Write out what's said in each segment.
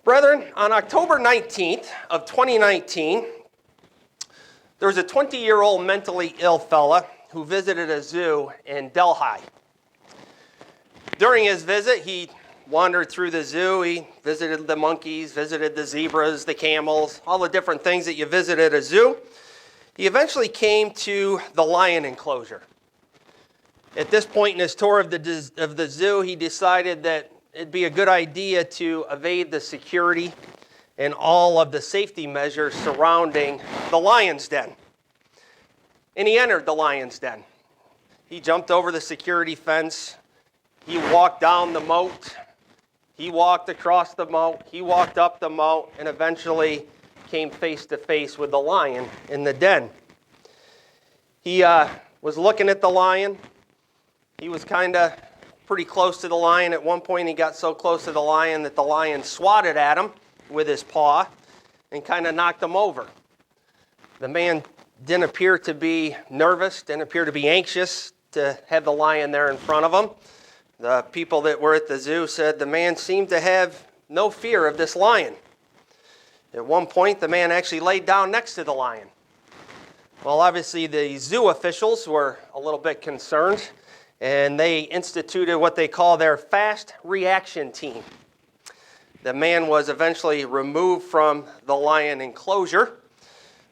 Brethren, on October 19th of 2019, there was a 20-year-old mentally ill fella who visited a zoo in Delhi. During his visit, he wandered through the zoo. He visited the monkeys, visited the zebras, the camels, all the different things that you visit at a zoo. He eventually came to the lion enclosure. At this point in his tour of the zoo, he decided that it'd be a good idea to evade the security and all of the safety measures surrounding the lion's den. And he entered the lion's den. He jumped over the security fence. He walked down the moat. He walked across the moat. He walked up the moat and eventually came face to face with the lion in the den. He was looking at the lion. He was kind of pretty close to the lion. At one point, he got so close to the lion that the lion swatted at him with his paw and kind of knocked him over. The man didn't appear to be nervous, didn't appear to be anxious to have the lion there in front of him. The people that were at the zoo said the man seemed to have no fear of this lion. At one point, the man actually laid down next to the lion. Well, obviously, the zoo officials were a little bit concerned, and they instituted what they call their fast reaction team. The man was eventually removed from the lion enclosure.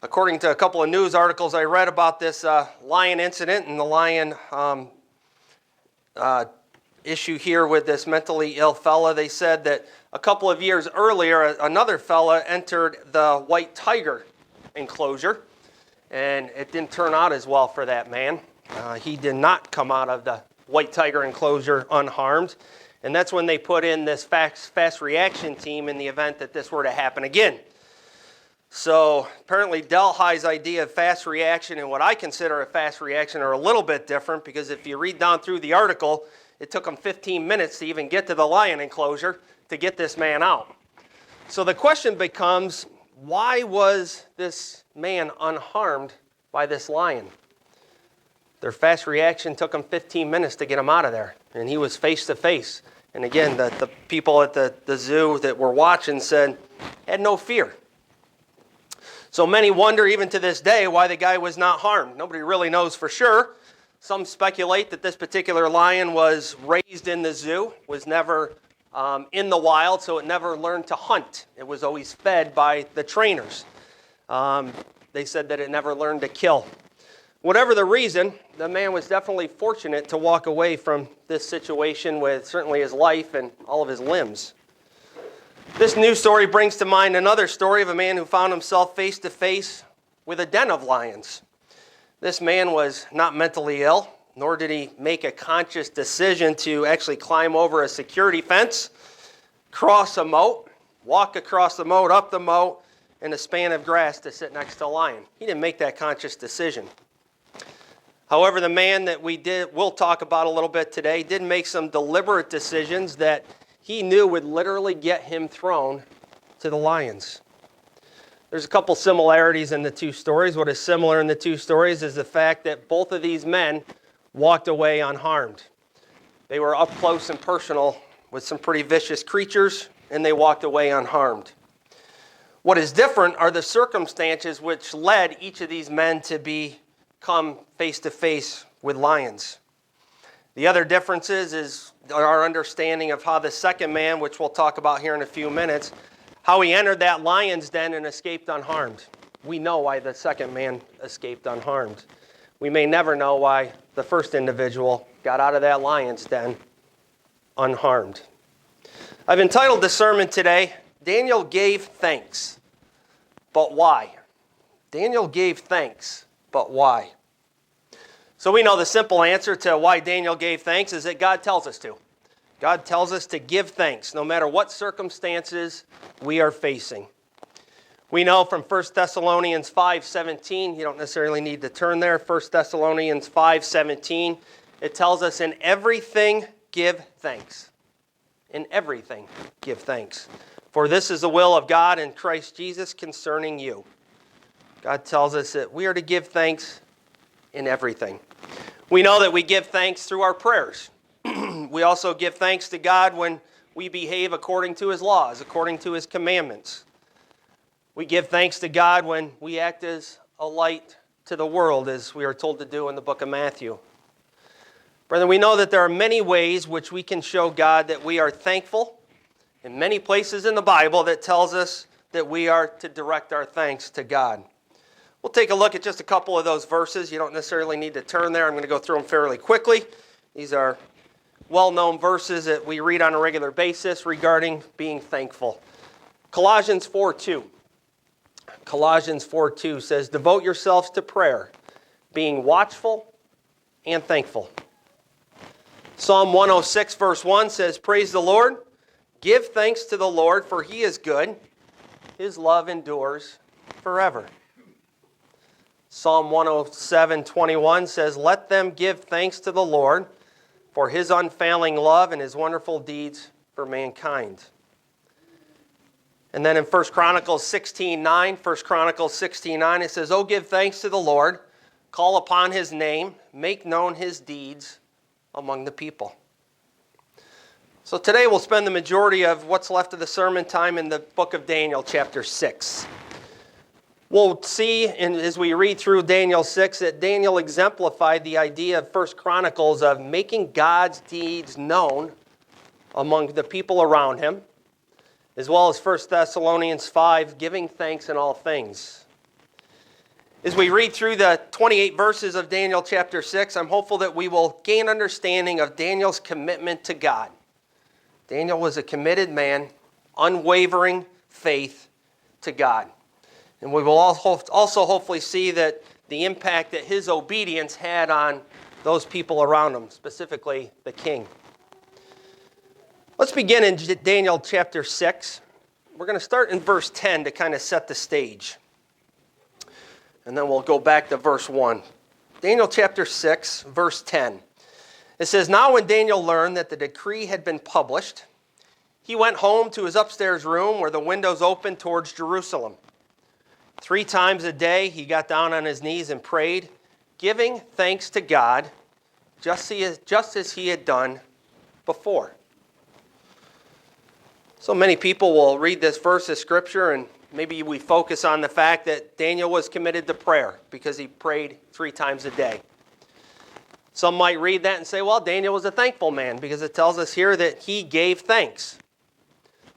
According to a couple of news articles I read about this lion incident and the lion issue here with this mentally ill fella, they said that a couple of years earlier, another fella entered the white tiger enclosure, and it didn't turn out as well for that man. He did not come out of the white tiger enclosure unharmed, and that's when they put in this fast reaction team in the event that this were to happen again. So apparently Delhi's idea of fast reaction and what I consider a fast reaction are a little bit different, because if you read down through the article, it took them 15 minutes to even get to the lion enclosure to get this man out. So the question becomes, why was this man unharmed by this lion? Their fast reaction took them 15 minutes to get him out of there, and he was face to face. And again, the people at the zoo that were watching said, had no fear. So many wonder even to this day why the guy was not harmed. Nobody really knows for sure. Some speculate that this particular lion was raised in the zoo, was never in the wild, so it never learned to hunt. It was always fed by the trainers. They said that it never learned to kill. Whatever the reason, the man was definitely fortunate to walk away from this situation with certainly his life and all of his limbs. This news story brings to mind another story of a man who found himself face to face with a den of lions. This man was not mentally ill, nor did he make a conscious decision to actually climb over a security fence, cross a moat, walk across the moat, up the moat, in a span of grass to sit next to a lion. He didn't make that conscious decision. However, the man that we'll talk about a little bit today did make some deliberate decisions that he knew would literally get him thrown to the lions. There's a couple similarities in the two stories. What is similar in the two stories is the fact that both of these men walked away unharmed. They were up close and personal with some pretty vicious creatures, and they walked away unharmed. What is different are the circumstances which led each of these men to come face to face with lions. The other differences is our understanding of how the second man, which we'll talk about here in a few minutes, how he entered that lion's den and escaped unharmed. We know why the second man escaped unharmed. We may never know why the first individual got out of that lion's den unharmed. I've entitled the sermon today, Daniel Gave Thanks, but Why? Daniel gave thanks, but why? So we know the simple answer to why Daniel gave thanks is that God tells us to. God tells us to give thanks no matter what circumstances we are facing. We know from 1 Thessalonians 5:17, you don't necessarily need to turn there, 1 Thessalonians 5:17, it tells us in everything give thanks. In everything give thanks. For this is the will of God in Christ Jesus concerning you. God tells us that we are to give thanks in everything. We know that we give thanks through our prayers. We also give thanks to God when we behave according to his laws, according to his commandments. We give thanks to God when we act as a light to the world, as we are told to do in the book of Matthew. Brethren, we know that there are many ways which we can show God that we are thankful, in many places in the Bible that tells us that we are to direct our thanks to God. We'll take a look at just a couple of those verses. You don't necessarily need to turn there. I'm going to go through them fairly quickly. These are well-known verses that we read on a regular basis regarding being thankful. Colossians 4:2. Colossians 4:2 says, "Devote yourselves to prayer, being watchful and thankful." Psalm 106 verse 1 says, "Praise the Lord. Give thanks to the Lord, for he is good. His love endures forever." Psalm 107:21 says, "Let them give thanks to the Lord for his unfailing love and his wonderful deeds for mankind." And then in 1 Chronicles 16:9, it says, "Oh, give thanks to the Lord, call upon his name, make known his deeds among the people." So today we'll spend the majority of what's left of the sermon time in the book of Daniel, chapter 6. We'll see as we read through Daniel 6 that Daniel exemplified the idea of 1 Chronicles of making God's deeds known among the people around him, as well as 1 Thessalonians 5, giving thanks in all things. As we read through the 28 verses of Daniel chapter 6, I'm hopeful that we will gain understanding of Daniel's commitment to God. Daniel was a committed man, unwavering faith to God. And we will also hopefully see that the impact that his obedience had on those people around him, specifically the king. Let's begin in Daniel chapter 6. We're going to start in verse 10 to kind of set the stage. And then we'll go back to verse 1. Daniel chapter 6, verse 10. It says, "Now when Daniel learned that the decree had been published, he went home to his upstairs room where the windows opened towards Jerusalem. 3 times a day he got down on his knees and prayed, giving thanks to God, just as he had done before." So many people will read this verse of Scripture and maybe we focus on the fact that Daniel was committed to prayer because he prayed 3 times a day. Some might read that and say, well, Daniel was a thankful man because it tells us here that he gave thanks.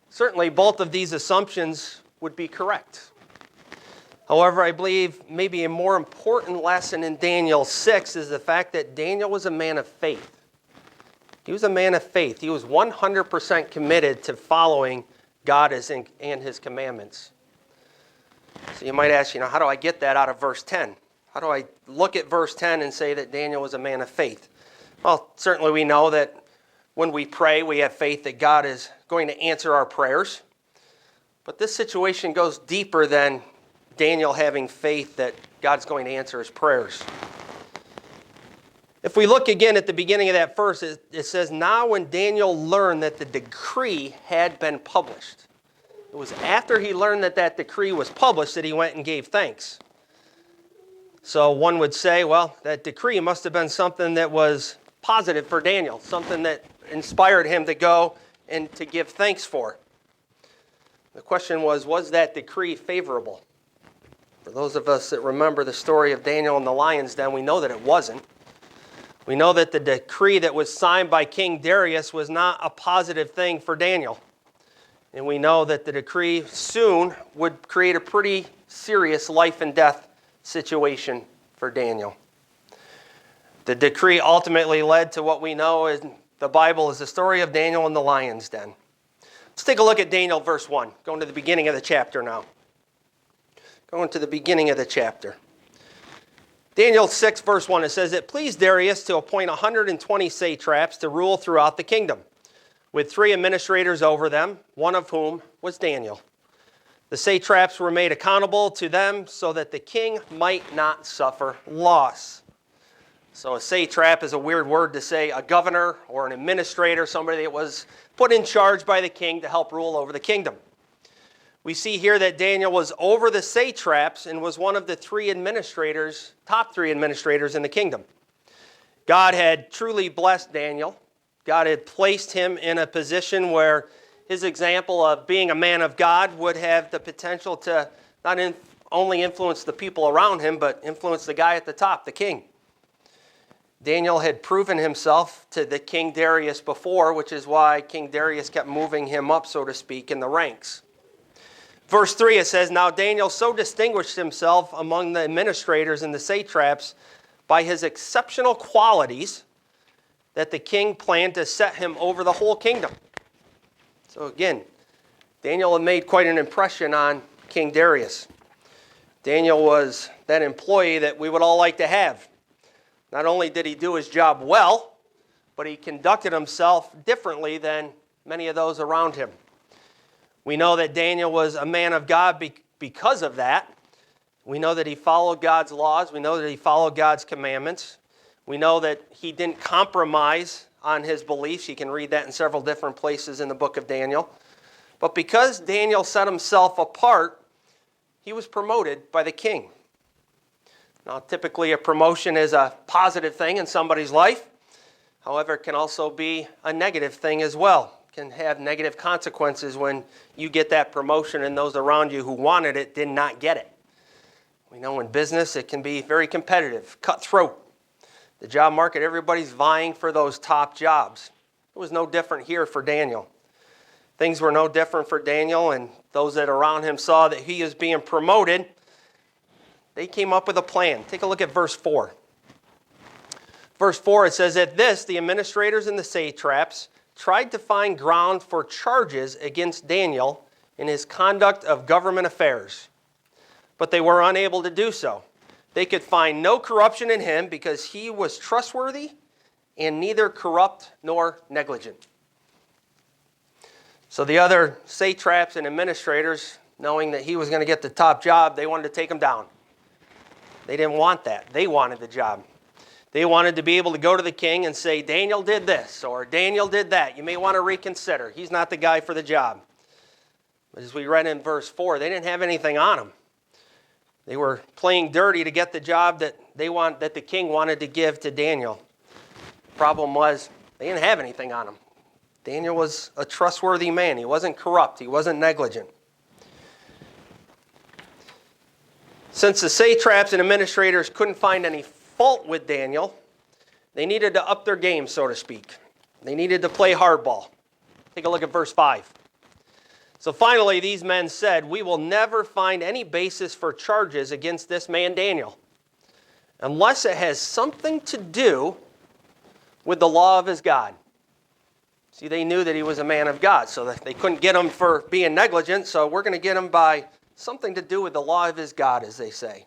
Certainly, both of these assumptions would be correct. However, I believe maybe a more important lesson in Daniel 6 is the fact that Daniel was a man of faith. He was a man of faith. He was 100% committed to following God and his commandments. So you might ask, how do I get that out of verse 10? How do I look at verse 10 and say that Daniel was a man of faith? Well, certainly we know that when we pray, we have faith that God is going to answer our prayers. But this situation goes deeper than Daniel having faith that God's going to answer his prayers. If we look again at the beginning of that verse, it says, "Now when Daniel learned that the decree had been published." It was after he learned that that decree was published that he went and gave thanks. So one would say, well, that decree must have been something that was positive for Daniel, something that inspired him to go and to give thanks for. The question was that decree favorable? For those of us that remember the story of Daniel in the lion's den, we know that it wasn't. We know that the decree that was signed by King Darius was not a positive thing for Daniel. And we know that the decree soon would create a pretty serious life and death situation for Daniel. The decree ultimately led to what we know in the Bible is the story of Daniel in the lion's den. Let's take a look at Daniel verse 1, going to the beginning of the chapter now. Going to the beginning of the chapter. Daniel 6 verse 1, it says, "It pleased Darius to appoint 120 satraps to rule throughout the kingdom, with 3 administrators over them, one of whom was Daniel. The satraps were made accountable to them so that the king might not suffer loss." So a satrap is a weird word to say a governor or an administrator, somebody that was put in charge by the king to help rule over the kingdom. We see here that Daniel was over the satraps and was one of the top 3 administrators in the kingdom. God had truly blessed Daniel God had placed him in a position where his example of being a man of God would have the potential to not only influence the people around him, but influence the guy at the top, the king. Daniel had proven himself to the King Darius before, which is why King Darius kept moving him up, so to speak, in the ranks. Verse 3, it says, "Now Daniel so distinguished himself among the administrators and the satraps by his exceptional qualities that the king planned to set him over the whole kingdom." So again, Daniel had made quite an impression on King Darius. Daniel was that employee that we would all like to have. Not only did he do his job well, but he conducted himself differently than many of those around him. We know that Daniel was a man of God because of that. We know that he followed God's laws. We know that he followed God's commandments. We know that he didn't compromise on his beliefs. You can read that in several different places in the book of Daniel. But because Daniel set himself apart, he was promoted by the king. Now, typically a promotion is a positive thing in somebody's life. However, it can also be a negative thing as well. It can have negative consequences when you get that promotion and those around you who wanted it did not get it. We know in business it can be very competitive, cutthroat. The job market, everybody's vying for those top jobs. It was no different here for Daniel. Things were no different for Daniel, and those that around him saw that he was being promoted. They came up with a plan. Take a look at verse 4. Verse 4, it says, "At this, the administrators and the satraps tried to find ground for charges against Daniel in his conduct of government affairs, but they were unable to do so. They could find no corruption in him because he was trustworthy and neither corrupt nor negligent." So the other satraps and administrators, knowing that he was going to get the top job, they wanted to take him down. They didn't want that. They wanted the job. They wanted to be able to go to the king and say, "Daniel did this," or "Daniel did that. You may want to reconsider. He's not the guy for the job." But as we read in verse 4, they didn't have anything on him. They were playing dirty to get the job that the king wanted to give to Daniel. The problem was they didn't have anything on him. Daniel was a trustworthy man. He wasn't corrupt. He wasn't negligent. Since the satraps and administrators couldn't find any fault with Daniel, they needed to up their game, so to speak. They needed to play hardball. Take a look at verse 5. "So finally, these men said, 'We will never find any basis for charges against this man Daniel, unless it has something to do with the law of his God.'" See, they knew that he was a man of God, so that they couldn't get him for being negligent, so we're going to get him by something to do with the law of his God, as they say.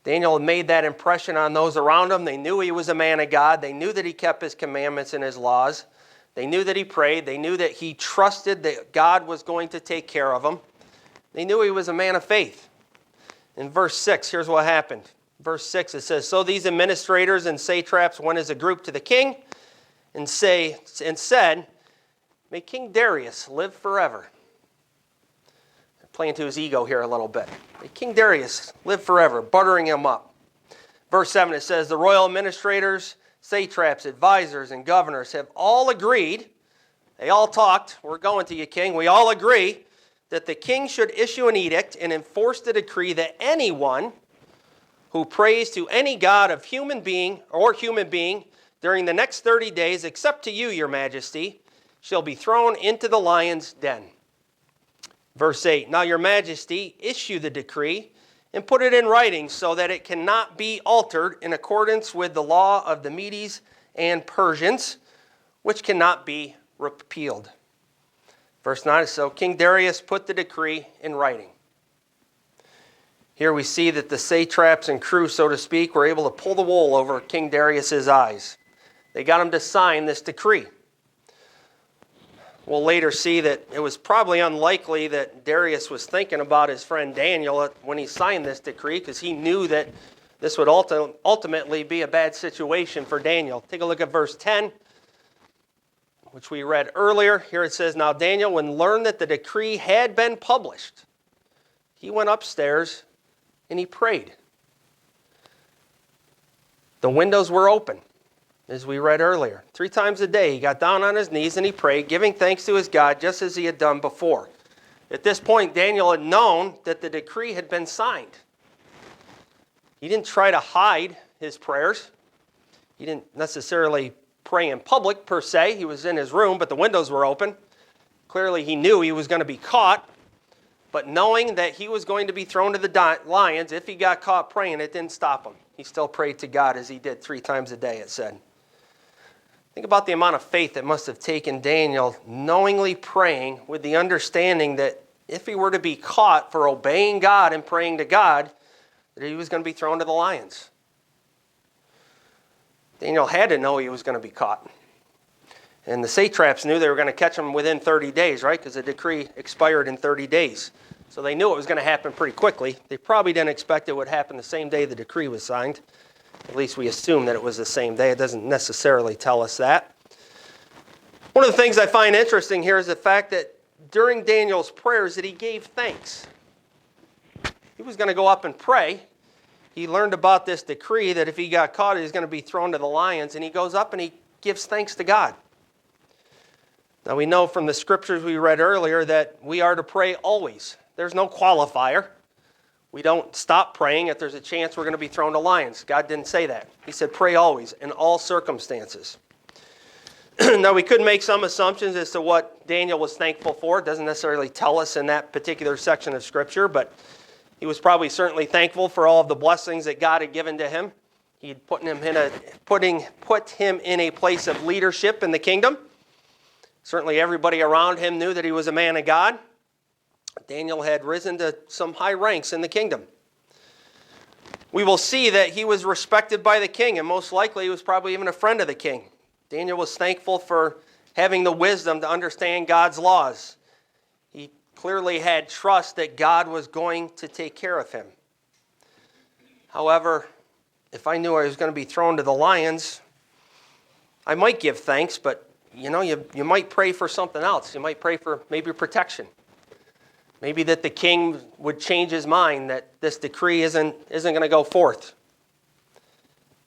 Daniel had made that impression on those around him. They knew he was a man of God. They knew that he kept his commandments and his laws. They knew that he prayed. They knew that he trusted that God was going to take care of him. They knew he was a man of faith. In verse 6, here's what happened. Verse 6, it says, "So these administrators and satraps went as a group to the king and said, 'May King Darius live forever.'" They're playing to his ego here a little bit. "May King Darius live forever," buttering him up. Verse 7, it says, "The royal administrators, satraps, advisors, and governors have all agreed," they all talked, "We're going to you, king. We all agree that the king should issue an edict and enforce the decree that anyone who prays to any god of human being during the next 30 days, except to you, your majesty, shall be thrown into the lion's den." Verse 8, "Now your majesty issue the decree and put it in writing so that it cannot be altered in accordance with the law of the Medes and Persians, which cannot be repealed." Verse 9, "So King Darius put the decree in writing." Here we see that the satraps and crew, so to speak, were able to pull the wool over King Darius's eyes. They got him to sign this decree. We'll later see that it was probably unlikely that Darius was thinking about his friend Daniel when he signed this decree, because he knew that this would ultimately be a bad situation for Daniel. Take a look at verse 10, which we read earlier. Here it says, "Now Daniel, when learned that the decree had been published, he went upstairs and he prayed. The windows were open, as we read earlier. 3 times a day he got down on his knees and he prayed, giving thanks to his God just as he had done before. At this point, Daniel had known that the decree had been signed. He didn't try to hide his prayers. He didn't necessarily pray in public per se. He was in his room, but the windows were open. Clearly he knew he was going to be caught, but knowing that he was going to be thrown to the lions, if he got caught praying, it didn't stop him. He still prayed to God as he did 3 times a day, it said. Think about the amount of faith it must have taken Daniel knowingly praying with the understanding that if he were to be caught for obeying God and praying to God, that he was going to be thrown to the lions. Daniel had to know he was going to be caught. And the satraps knew they were going to catch him within 30 days, right? Because the decree expired in 30 days. So they knew it was going to happen pretty quickly. They probably didn't expect it would happen the same day the decree was signed. At least we assume that it was the same day. It doesn't necessarily tell us that. One of the things I find interesting here is the fact that during Daniel's prayers that he gave thanks. He was going to go up and pray. He learned about this decree that if he got caught, he was going to be thrown to the lions. And he goes up and he gives thanks to God. Now we know from the scriptures we read earlier that we are to pray always. There's no qualifier. We don't stop praying if there's a chance we're going to be thrown to lions. God didn't say that. He said pray always, in all circumstances. Now, we could make some assumptions as to what Daniel was thankful for. It doesn't necessarily tell us in that particular section of Scripture, but he was probably certainly thankful for all of the blessings that God had given to him. He had put him in a place of leadership in the kingdom. Certainly everybody around him knew that he was a man of God. Daniel had risen to some high ranks in the kingdom. We will see that he was respected by the king, and most likely he was probably even a friend of the king. Daniel was thankful for having the wisdom to understand God's laws. He clearly had trust that God was going to take care of him. However, if I knew I was going to be thrown to the lions, I might give thanks, but you might pray for something else. You might pray for maybe protection. Maybe that the king would change his mind, that this decree isn't going to go forth.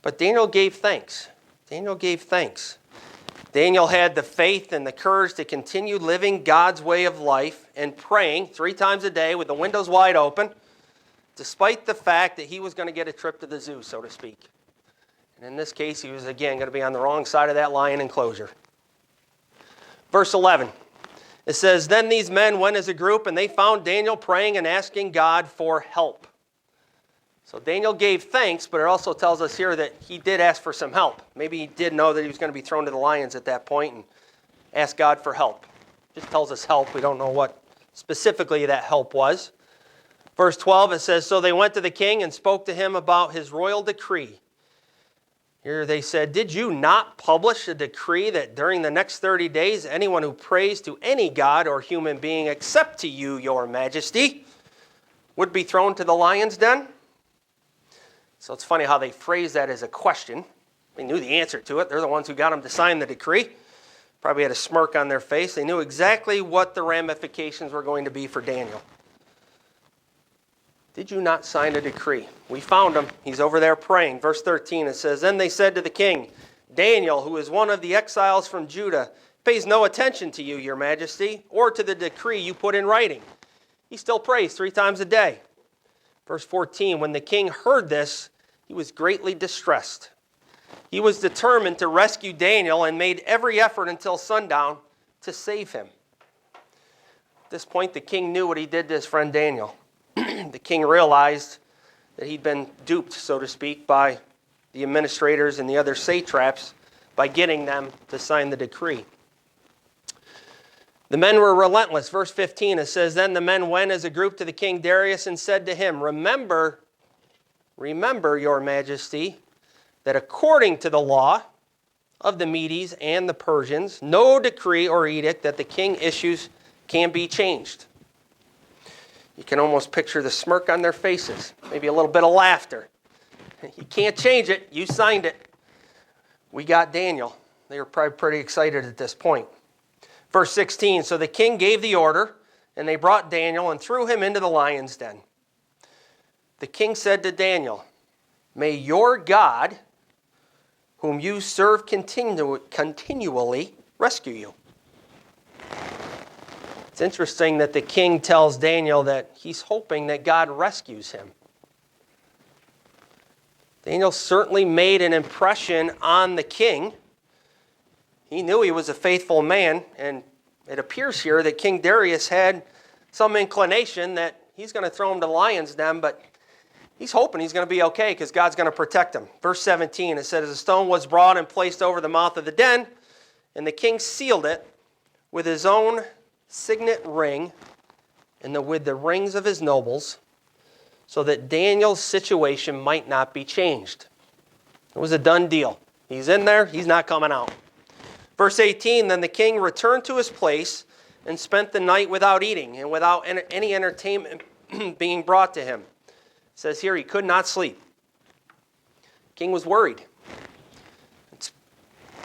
But Daniel gave thanks. Daniel gave thanks. Daniel had the faith and the courage to continue living God's way of life and praying 3 times a day with the windows wide open, despite the fact that he was going to get a trip to the zoo, so to speak. And in this case, he was again going to be on the wrong side of that lion enclosure. Verse 11. It says, "Then these men went as a group, and they found Daniel praying and asking God for help." So Daniel gave thanks, but it also tells us here that he did ask for some help. Maybe he did know that he was going to be thrown to the lions at that point and ask God for help. It just tells us help. We don't know what specifically that help was. Verse 12, it says, "So they went to the king and spoke to him about his royal decree. Here they said, 'Did you not publish a decree that during the next 30 days, anyone who prays to any god or human being except to you, your majesty, would be thrown to the lion's den?'" So it's funny how they phrase that as a question. They knew the answer to it. They're the ones who got him to sign the decree. Probably had a smirk on their face. They knew exactly what the ramifications were going to be for Daniel. "Did you not sign a decree?" We found him. He's over there praying. Verse 13, it says, "Then they said to the king, 'Daniel, who is one of the exiles from Judah, pays no attention to you, your majesty, or to the decree you put in writing. He still prays 3 times a day.'" Verse 14, "When the king heard this, he was greatly distressed. He was determined to rescue Daniel and made every effort until sundown to save him." At this point, the king knew what he did to his friend Daniel. The king realized that he'd been duped, so to speak, by the administrators and the other satraps by getting them to sign the decree. The men were relentless. Verse 15, it says, "Then the men went as a group to the king Darius and said to him, 'Remember, your majesty, that according to the law of the Medes and the Persians, no decree or edict that the king issues can be changed.'" You can almost picture the smirk on their faces, maybe a little bit of laughter. "You can't change it. You signed it. We got Daniel." They were probably pretty excited at this point. Verse 16, "So the king gave the order, and they brought Daniel and threw him into the lion's den. The king said to Daniel, 'May your God whom you serve continually, rescue you. It's interesting that the king tells Daniel that he's hoping that God rescues him. Daniel certainly made an impression on the king. He knew he was a faithful man, and it appears here that King Darius had some inclination that he's going to throw him to the lion's den, but he's hoping he's going to be okay because God's going to protect him. Verse 17, it says, a stone was brought and placed over the mouth of the den, and the king sealed it with his own signet ring and with the rings of his nobles, so that Daniel's situation might not be changed. It was a done deal. He's in there, he's not coming out. Verse 18, then the king returned to his place and spent the night without eating and without any entertainment being brought to him. It says here he could not sleep. The king was worried. It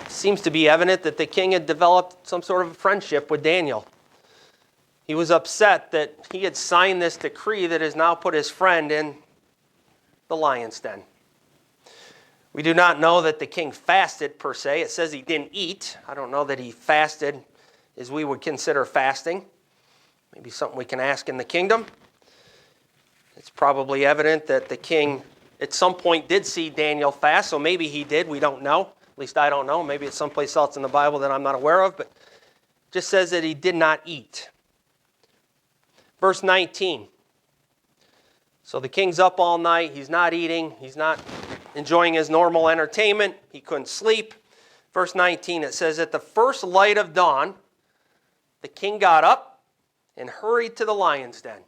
seems to be evident that the king had developed some sort of a friendship with Daniel. He was upset that he had signed this decree that has now put his friend in the lion's den. We do not know that the king fasted per se. It says he didn't eat. I don't know that he fasted as we would consider fasting. Maybe something we can ask in the kingdom. It's probably evident that the king at some point did see Daniel fast, so maybe he did. We don't know. At least I don't know. Maybe it's someplace else in the Bible that I'm not aware of, but it just says that he did not eat. Verse 19. So the king's up all night. He's not eating. He's not enjoying his normal entertainment. He couldn't sleep. Verse 19, it says, at the first light of dawn, the king got up and hurried to the lion's den.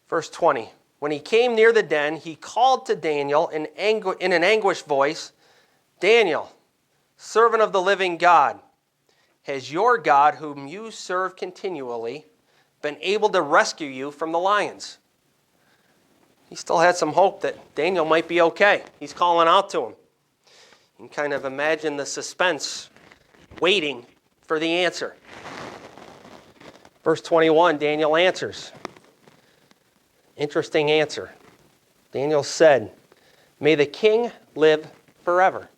Verse 20, when he came near the den, he called to Daniel in an anguished voice, Daniel, servant of the living God, has your God, whom you serve continually, been able to rescue you from the lions? He still had some hope that Daniel might be okay. He's calling out to him. You can kind of imagine the suspense, waiting for the answer. Verse 21, Daniel answers. Interesting answer. Daniel said, may the king live forever.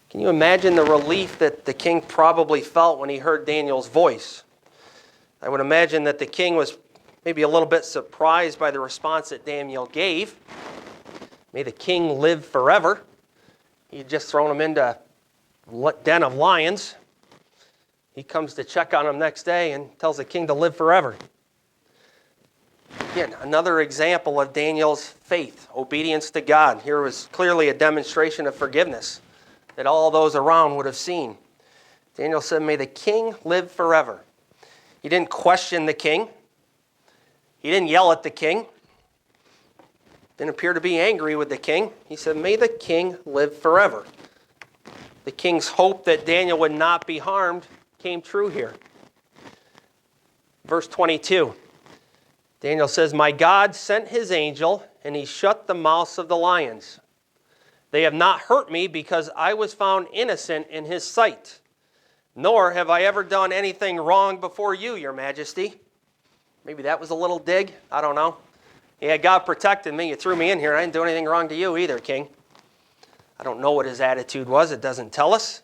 Can you imagine the relief that the king probably felt when he heard Daniel's voice? I would imagine that the king was maybe a little bit surprised by the response that Daniel gave. May the king live forever. He had just thrown him into a den of lions. He comes to check on him next day and tells the king to live forever. Again, another example of Daniel's faith, obedience to God. Here was clearly a demonstration of forgiveness that all those around would have seen. Daniel said, may the king live forever. He didn't question the king. He didn't yell at the king. Didn't appear to be angry with the king. He said, may the king live forever. The king's hope that Daniel would not be harmed came true here. Verse 22. Daniel says, my God sent his angel, and he shut the mouths of the lions. They have not hurt me because I was found innocent in his sight. Nor have I ever done anything wrong before you, your majesty. Maybe that was a little dig. I don't know. Yeah, God protected me. You threw me in here. I didn't do anything wrong to you either, king. I don't know what his attitude was. It doesn't tell us.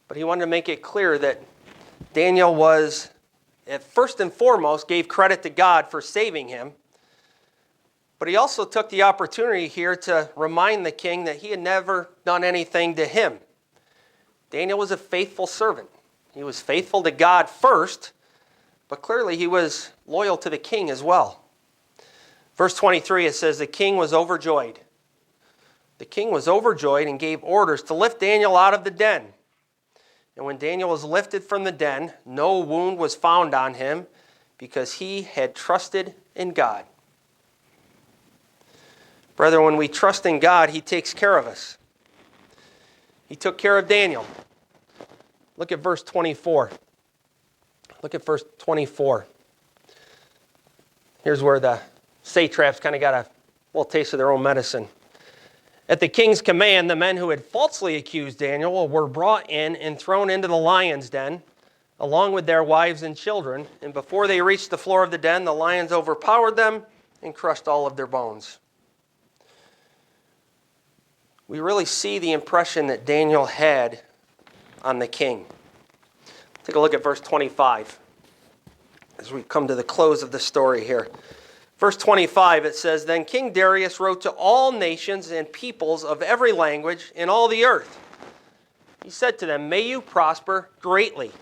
But he wanted to make it clear that Daniel was, first and foremost, gave credit to God for saving him. But he also took the opportunity here to remind the king that he had never done anything to him. Daniel was a faithful servant. He was faithful to God first, but clearly he was loyal to the king as well. Verse 23, it says, the king was overjoyed. The king was overjoyed and gave orders to lift Daniel out of the den. And when Daniel was lifted from the den, no wound was found on him because he had trusted in God. Brethren, when we trust in God, he takes care of us. He took care of Daniel. Look at verse 24. Look at verse 24. Here's where the satraps kind of got a little taste of their own medicine. At the king's command, the men who had falsely accused Daniel were brought in and thrown into the lion's den, along with their wives and children. And before they reached the floor of the den, the lions overpowered them and crushed all of their bones. we really see the impression that Daniel had on the king. Take a look at verse 25 as we come to the close of the story here. Verse 25, it says, "Then King Darius wrote to all nations and peoples of every language in all the earth. He said to them, 'May you prosper greatly.'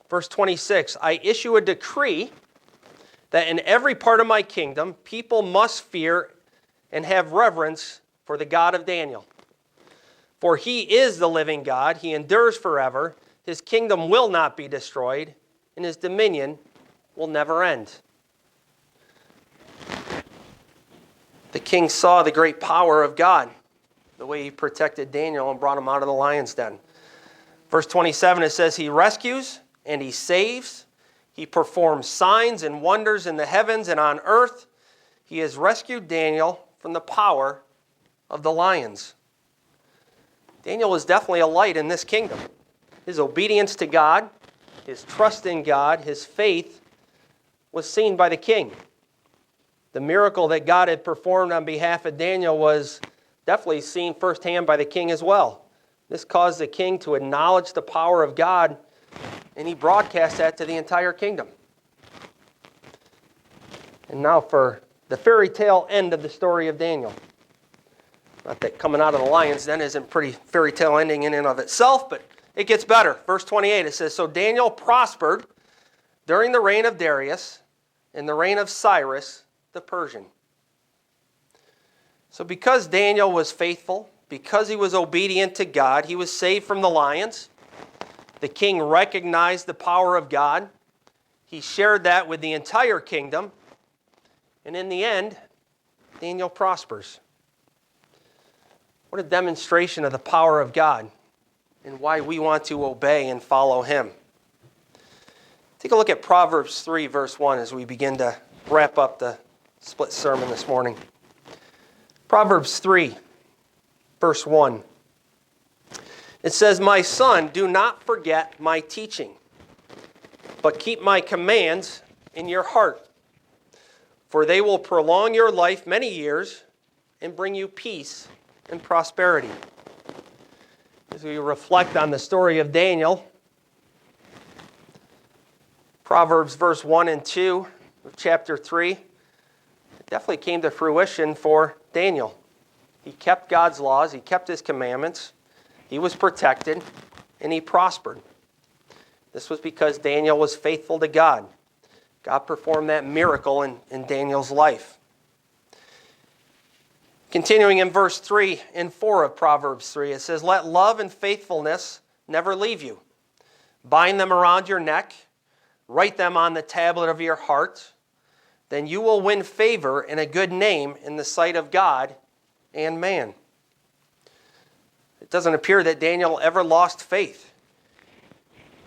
Verse 26, 'I issue a decree that in every part of my kingdom people must fear and have reverence for the God of Daniel. For he is the living God. He endures forever. His kingdom will not be destroyed, and his dominion will never end.'" The king saw the great power of God, the way he protected Daniel and brought him out of the lion's den. Verse 27, it says, "He rescues and he saves. He performs signs and wonders in the heavens and on earth. He has rescued Daniel from the power of the lions." Daniel was definitely a light in this kingdom. His obedience to God, his trust in God, his faith was seen by the king. The miracle that God had performed on behalf of Daniel was definitely seen firsthand by the king as well. This caused the king to acknowledge the power of God, and he broadcast that to the entire kingdom. And now for the fairy tale end of the story of Daniel. Not that coming out of the lion's den isn't pretty fairy tale ending in and of itself, but it gets better. Verse 28, it says, "So Daniel prospered during the reign of Darius and the reign of Cyrus the Persian." So because Daniel was faithful, because he was obedient to God, he was saved from the lions. The king recognized the power of God. He shared that with the entire kingdom. And in the end, Daniel prospers. What a demonstration of the power of God and why we want to obey and follow him. Take a look at Proverbs 3, verse 1 as we begin to wrap up the split sermon this morning. Proverbs 3, verse 1. It says, "My son, do not forget my teaching, but keep my commands in your heart. For they will prolong your life many years and bring you peace and prosperity." As we reflect on the story of Daniel, Proverbs verse 1 and 2 of chapter 3, it definitely came to fruition for Daniel. He kept God's laws, he kept his commandments, he was protected, and he prospered. This was because Daniel was faithful to God. God performed that miracle in Daniel's life. Continuing in verse 3 and 4 of Proverbs 3, it says, "Let love and faithfulness never leave you. Bind them around your neck, write them on the tablet of your heart. Then you will win favor and a good name in the sight of God and man." It doesn't appear that Daniel ever lost faith.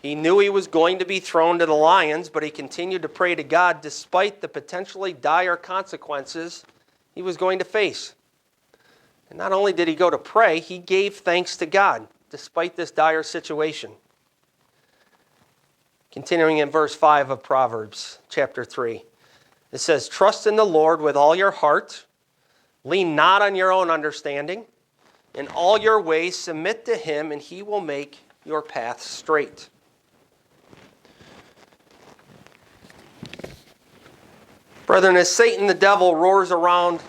He knew he was going to be thrown to the lions, but he continued to pray to God despite the potentially dire consequences he was going to face. And not only did he go to pray, he gave thanks to God despite this dire situation. Continuing in verse 5 of Proverbs chapter 3, it says, "Trust in the Lord with all your heart. Lean not on your own understanding. In all your ways submit to him, and he will make your path straight." Brethren, as Satan the devil roars around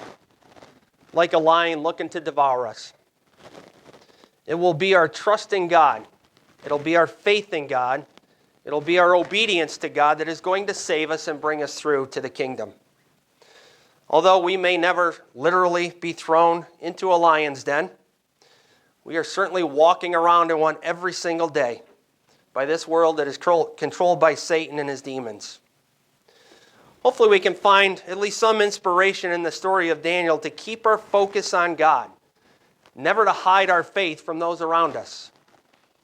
like a lion looking to devour us, it will be our trust in God, it'll be our faith in God, it'll be our obedience to God that is going to save us and bring us through to the kingdom. Although we may never literally be thrown into a lion's den, we are certainly walking around in one every single day by this world that is controlled by Satan and his demons. Hopefully we can find at least some inspiration in the story of Daniel to keep our focus on God, never to hide our faith from those around us.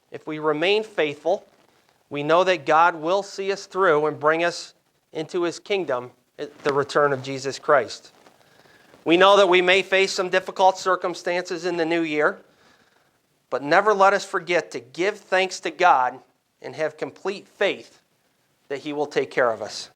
If we remain faithful, we know that God will see us through and bring us into his kingdom at the return of Jesus Christ. We know that we may face some difficult circumstances in the new year, but never let us forget to give thanks to God and have complete faith that he will take care of us.